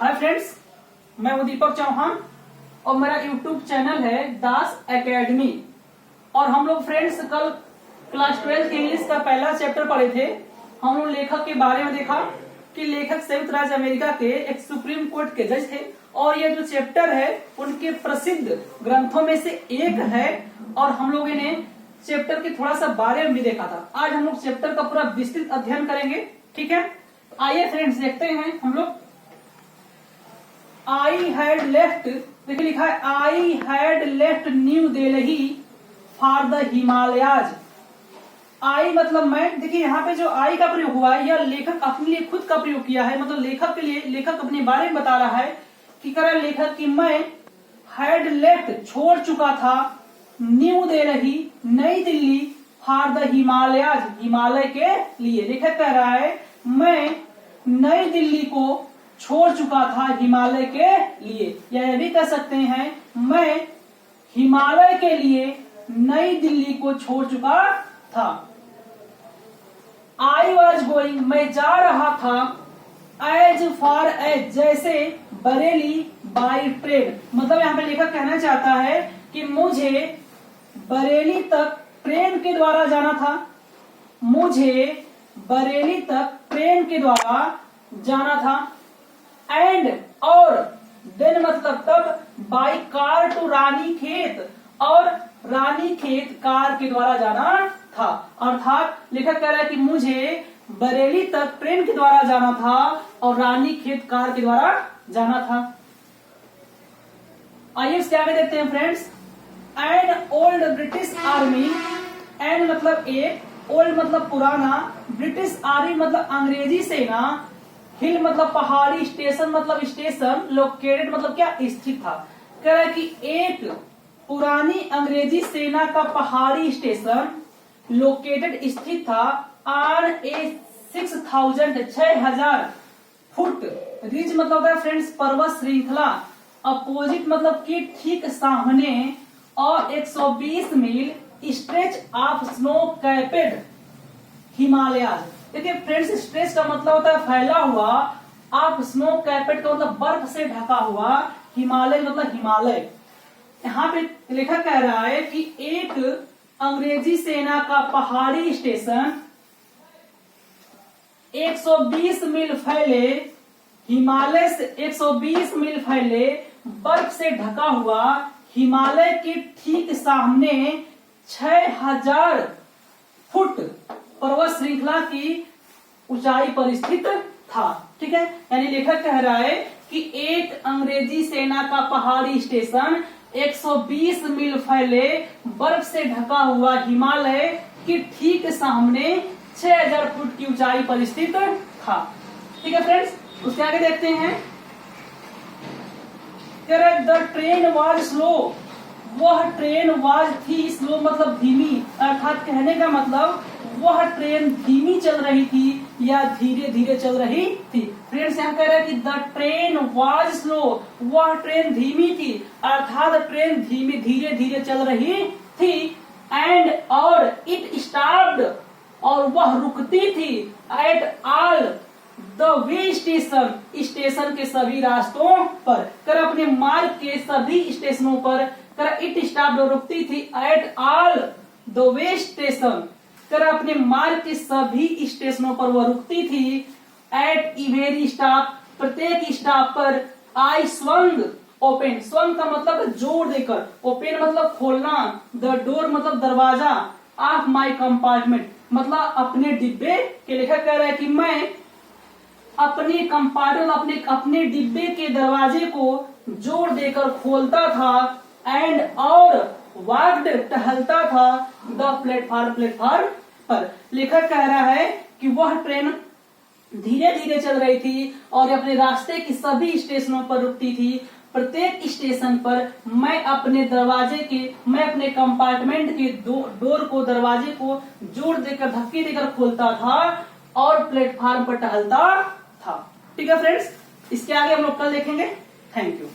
Hi friends, मैं हूं दीपक चौहान और मेरा यूट्यूब चैनल है दास एकेडमी। और हम लोग फ्रेंड्स कल क्लास 12 के इंग्लिश का पहला चैप्टर पढ़े थे। हम लोग लेखक के बारे में देखा कि लेखक संयुक्त राज्य अमेरिका के एक सुप्रीम कोर्ट के जज थे और ये जो चैप्टर है उनके प्रसिद्ध ग्रंथों में से एक है। और हम लोगों ने चैप्टर के थोड़ा सा बारे में भी देखा था। आज हम लोग चैप्टर का पूरा विस्तृत अध्ययन करेंगे, ठीक है। आइए फ्रेंड्स देखते हैं हम लोग। आई हैड लेफ्ट, देखिए लिखा है I had left New Delhi for the Himalayas. I मतलब मैं, देखिए यहाँ पे जो आई का प्रयोग हुआ है यह लेखक अपने लिए खुद का प्रयोग किया है। मतलब लेखक के लिए, लेखक अपने बारे में बता रहा है कि कह रहा है लेखक कि मैं हैड लेफ्ट छोड़ चुका था न्यू दिल्ली नई दिल्ली फॉर द हिमालयाज हिमालय के लिए। लेखक कह रहा है मैं नई दिल्ली को छोड़ चुका था हिमालय के लिए, या यह भी कह सकते हैं मैं हिमालय के लिए नई दिल्ली को छोड़ चुका था। आई वॉज गोइंग, मैं जा रहा था एज फार एज, जैसे बरेली बाई ट्रेन। मतलब यहाँ पे लेखक कहना चाहता है कि मुझे बरेली तक ट्रेन के द्वारा जाना था, मुझे बरेली तक ट्रेन के द्वारा जाना था। एंड और देन मतलब तब बाई कार टू रानी खेत, और रानी खेत कार के द्वारा जाना था। अर्थात लेखक कह रहा है कि मुझे बरेली तक ट्रेन के द्वारा जाना था और रानी खेत कार के द्वारा जाना था। आइए इसके आगे देखते हैं friends. And old British army, and मतलब एक, ओल्ड मतलब पुराना, ब्रिटिश आर्मी मतलब अंग्रेजी सेना, हिल मतलब पहाड़ी, स्टेशन मतलब स्टेशन, लोकेटेड मतलब क्या स्थित था। कह रहा है कि एक पुरानी अंग्रेजी सेना का पहाड़ी स्टेशन लोकेटेड स्थित था ऑन ए 6,000 फुट रिज मतलब होता है फ्रेंड्स पर्वत श्रृंखला, अपोजिट मतलब कि ठीक सामने, और 120 मील स्ट्रेच ऑफ स्नो कैपेड हिमालयाज। देखिए फ्रेंड्स, स्ट्रेच का मतलब होता है फैला हुआ, आप स्नो कैपेड का मतलब बर्फ से ढका हुआ, हिमालय मतलब हिमालय। यहाँ पे लेखक कह रहा है कि एक अंग्रेजी सेना का पहाड़ी स्टेशन 120 मील फैले, हिमालय से 120 मील फैले बर्फ से ढका हुआ हिमालय के ठीक सामने 6,000 फुट पर्वत श्रृंखला की ऊंचाई पर स्थित था, ठीक है। यानी लेखक कह रहा है कि एक अंग्रेजी सेना का पहाड़ी स्टेशन 120 मील फैले बर्फ से ढका हुआ हिमालय के ठीक सामने 6,000 फुट की ऊंचाई पर स्थित था, ठीक है फ्रेंड्स। उसके आगे देखते हैं। द ट्रेन वाज स्लो, वह ट्रेन वाज थी, स्लो मतलब धीमी, अर्थात कहने का मतलब वह ट्रेन धीमी चल रही थी या धीरे धीरे चल रही थी। फ्रेंड्स यहाँ कह रहा है कि द ट्रेन वाज स्लो, वह ट्रेन धीमी थी, अर्थात ट्रेन धीमे धीरे धीरे चल रही थी। एंड और इट स्टॉप्ड, और वह रुकती थी, at all the way station, station के सभी रास्तों पर, कर अपने मार्ग के सभी स्टेशनों पर, कर इट स्टॉप्ड रुकती थी, at all the way station, कर अपने मार्ग के सभी स्टेशनों पर वह रुकती थी। एट इवेरी स्टॉप, प्रत्येक स्टॉप पर, आई स्वंग ओपन, स्वंग का मतलब जोर देकर, ओपन मतलब खोलना, द डोर मतलब दरवाजा, ऑफ माई कंपार्टमेंट मतलब अपने डिब्बे के। लेखक कह रहा है कि मैं अपने कंपार्टमेंट अपने डिब्बे के दरवाजे को जोर देकर खोलता था। एंड और वॉक्ड टहलता था द प्लेटफॉर्म पर। लेखक कह रहा है कि वह ट्रेन धीरे धीरे चल रही थी और अपने रास्ते की सभी स्टेशनों पर रुकती थी। प्रत्येक स्टेशन पर मैं अपने कंपार्टमेंट के डोर को, दरवाजे को जोर देकर, धक्के देकर खोलता था और प्लेटफॉर्म पर टहलता था, ठीक है फ्रेंड्स। इसके आगे हम लोग कल देखेंगे। Thank you.